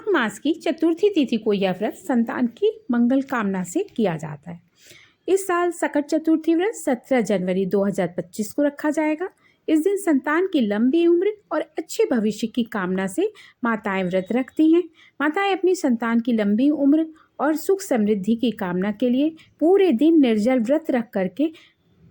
माघ मास की चतुर्थी तिथि को यह व्रत संतान की मंगल कामना से किया जाता है। इस साल सकट चतुर्थी व्रत 17 जनवरी 2025 को रखा जाएगा। इस दिन संतान की लंबी उम्र और अच्छे भविष्य की कामना से माताएं व्रत रखती हैं। माताएं अपनी संतान की लंबी उम्र और सुख समृद्धि की कामना के लिए पूरे दिन निर्जल व्रत रख करके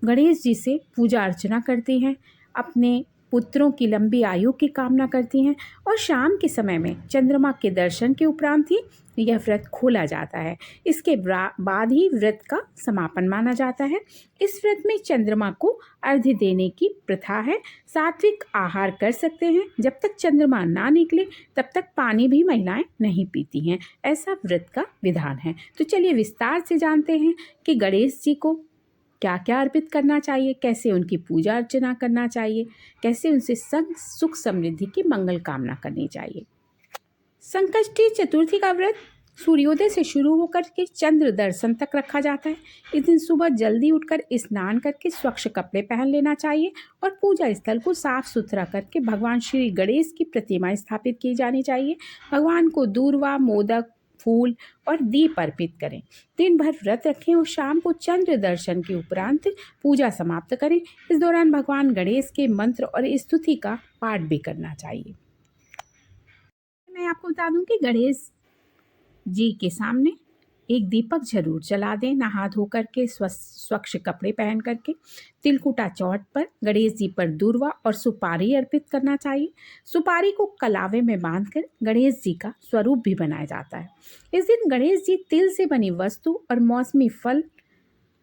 गणेश जी से पूजा अर्चना करती हैं, अपने पुत्रों की लंबी आयु की कामना करती हैं और शाम के समय में चंद्रमा के दर्शन के उपरांत ही यह व्रत खोला जाता है। इसके बाद ही व्रत का समापन माना जाता है। इस व्रत में चंद्रमा को अर्घ्य देने की प्रथा है। सात्विक आहार कर सकते हैं। जब तक चंद्रमा ना निकले तब तक पानी भी महिलाएं नहीं पीती हैं। ऐसा व्रत का विधान है। तो चलिए विस्तार से जानते हैं कि गणेश जी को क्या क्या अर्पित करना चाहिए, कैसे उनकी पूजा अर्चना करना चाहिए, कैसे उनसे सुख समृद्धि की मंगल कामना करनी चाहिए। संकष्टी चतुर्थी का व्रत सूर्योदय से शुरू होकर के चंद्र दर्शन तक रखा जाता है। इस दिन सुबह जल्दी उठकर स्नान करके स्वच्छ कपड़े पहन लेना चाहिए और पूजा स्थल को साफ सुथरा करके भगवान श्री गणेश की प्रतिमा स्थापित की जानी चाहिए। भगवान को दूर्वा, मोदक, फूल और दीप अर्पित करें। दिन भर व्रत रखें और शाम को चंद्र दर्शन के उपरांत पूजा समाप्त करें। इस दौरान भगवान गणेश के मंत्र और स्तुति का पाठ भी करना चाहिए। मैं आपको बता दूं कि गणेश जी के सामने एक दीपक जरूर जला दें। नहा धो करके स्वच्छ कपड़े पहन करके तिलकुटा चौथ पर गणेश जी पर दूर्वा और सुपारी अर्पित करना चाहिए। सुपारी को कलावे में बांधकर गणेश जी का स्वरूप भी बनाया जाता है। इस दिन गणेश जी तिल से बनी वस्तु और मौसमी फल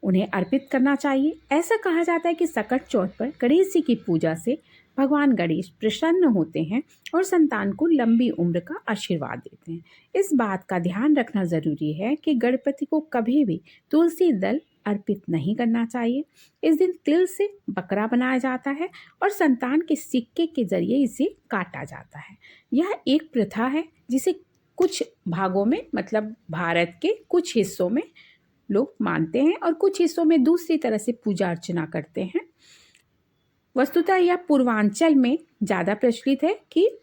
उन्हें अर्पित करना चाहिए। ऐसा कहा जाता है कि सकट चौथ पर गणेश जी की पूजा से भगवान गणेश प्रसन्न होते हैं और संतान को लंबी उम्र का आशीर्वाद देते हैं। इस बात का ध्यान रखना जरूरी है कि गणपति को कभी भी तुलसी दल अर्पित नहीं करना चाहिए। इस दिन तिल से बकरा बनाया जाता है और संतान के सिक्के के जरिए इसे काटा जाता है। यह एक प्रथा है जिसे कुछ भागों में, मतलब भारत के कुछ हिस्सों में लोग मानते हैं और कुछ हिस्सों में दूसरी तरह से पूजा अर्चना करते हैं। वस्तुतः यह पूर्वांचल में ज़्यादा प्रचलित है कि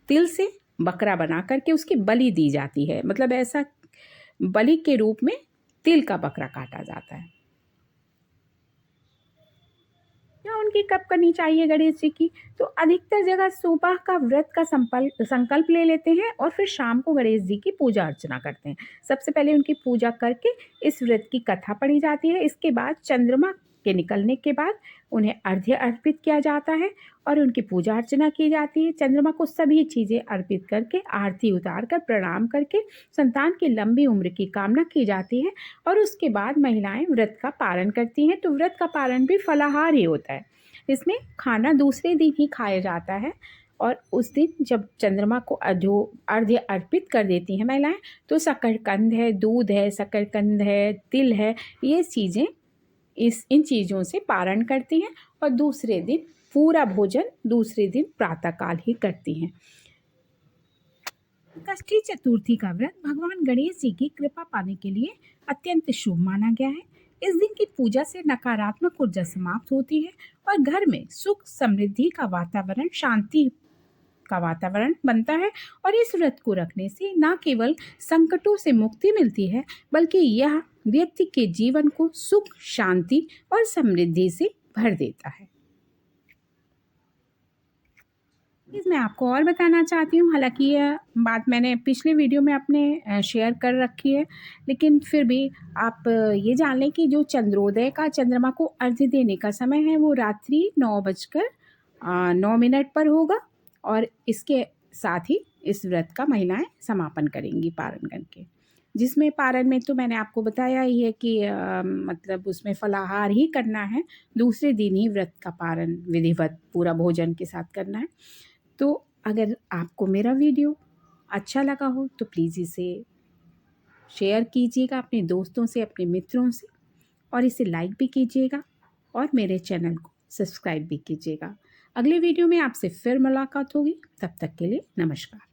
तिल से बकरा बना करके उसकी बलि दी जाती है। मतलब ऐसा बलि के रूप में तिल का बकरा काटा जाता है। या उनकी कब करनी चाहिए गणेश जी की, तो अधिकतर जगह सुबह का व्रत का संकल्प ले लेते हैं और फिर शाम को गणेश जी की पूजा अर्चना करते हैं। सबसे पहले उनकी पूजा करके इस व्रत की कथा पढ़ी जाती है। इसके बाद चंद्रमा के निकलने के बाद उन्हें अर्घ्य अर्पित किया जाता है और उनकी पूजा अर्चना की जाती है। चंद्रमा को सभी चीज़ें अर्पित करके आरती उतार कर प्रणाम करके संतान की लंबी उम्र की कामना की जाती है और उसके बाद महिलाएं व्रत का पारण करती हैं। तो व्रत का पारण भी फलाहार ही होता है। इसमें खाना दूसरे दिन ही खाया जाता है और उस दिन जब चंद्रमा को अर्घ्य अर्पित कर देती हैं महिलाएं, तो शकरकंद है, दूध है, शकरकंद है, तिल है, ये चीज़ें इन चीज़ों से पारण करती हैं और दूसरे दिन पूरा भोजन दूसरे दिन प्रातःकाल ही करती हैं। संकष्टी चतुर्थी का व्रत भगवान गणेश जी की कृपा पाने के लिए अत्यंत शुभ माना गया है। इस दिन की पूजा से नकारात्मक ऊर्जा समाप्त होती है और घर में सुख समृद्धि का वातावरण, शांति का वातावरण बनता है और इस व्रत को रखने से न केवल संकटों से मुक्ति मिलती है बल्कि यह व्यक्ति के जीवन को सुख, शांति और समृद्धि से भर देता है। मैं आपको और बताना चाहती हूँ, हालांकि यह बात मैंने पिछले वीडियो में अपने शेयर कर रखी है, लेकिन फिर भी आप ये जान लें कि जो चंद्रोदय का चंद्रमा को अर्घ्य देने का समय है वो रात्रि 9:09 पर होगा और इसके साथ ही इस व्रत का महिलाएं समापन करेंगी पारण करके। जिसमें पारण में तो मैंने आपको बताया ही है कि मतलब उसमें फलाहार ही करना है। दूसरे दिन ही व्रत का पारण विधिवत पूरा भोजन के साथ करना है। तो अगर आपको मेरा वीडियो अच्छा लगा हो तो प्लीज़ इसे शेयर कीजिएगा अपने दोस्तों से, अपने मित्रों से, और इसे लाइक भी कीजिएगा और मेरे चैनल को सब्सक्राइब भी कीजिएगा। अगले वीडियो में आपसे फिर मुलाकात होगी। तब तक के लिए नमस्कार।